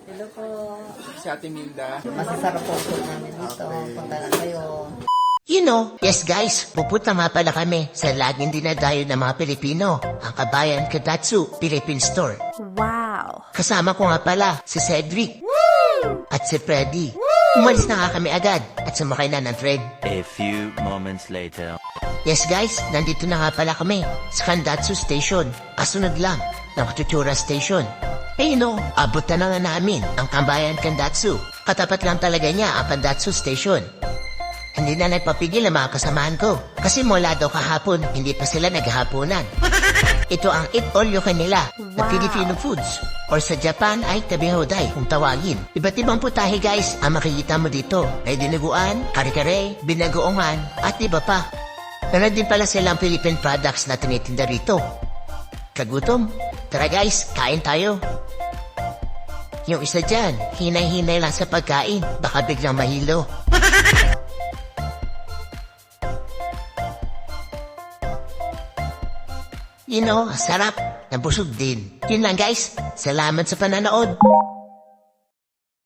Hello po. Si Ate Milda. Masasarap po po namin dito. Okay. Punta lang kayo. You know, yes guys, pupunta nga pala kami sa laging dinadayo ng mga Pilipino, ang Kabayan Kadatsu Philippine Store. Wow! Kasama ko nga pala si Cedric at si Freddy. Umalis na nga kami agad at sumakay na ng thread. A few moments later. Yes guys, nandito na nga pala kami sa Kandatsu Station. Kasunod lang ng Katutura Station. Eh you know, abot na nga namin ang Kabayan Kandatsu. Katapat lang talaga niya ang Kandatsu Station. Hindi na nagpapigil ang mga kasamahan ko. Kasi mula daw kahapon, hindi pa sila naghahaponan. Ito ang eat all you can nila na Wow. Filipino foods. Or sa Japan ay tabihoday kung tawagin. Iba't ibang putahe guys ang makikita mo dito. May dinuguan, kare-kare, binagoongan, at iba pa. Meron din pala silang Philippine products na tinitinda rito. Kagutom? Tara guys, kain tayo. Yung isa dyan, hinay-hinay lang sa pagkain. Baka biglang mahilo. You know, sarap. Nabusog din. Yun lang guys. Salamat sa pananood.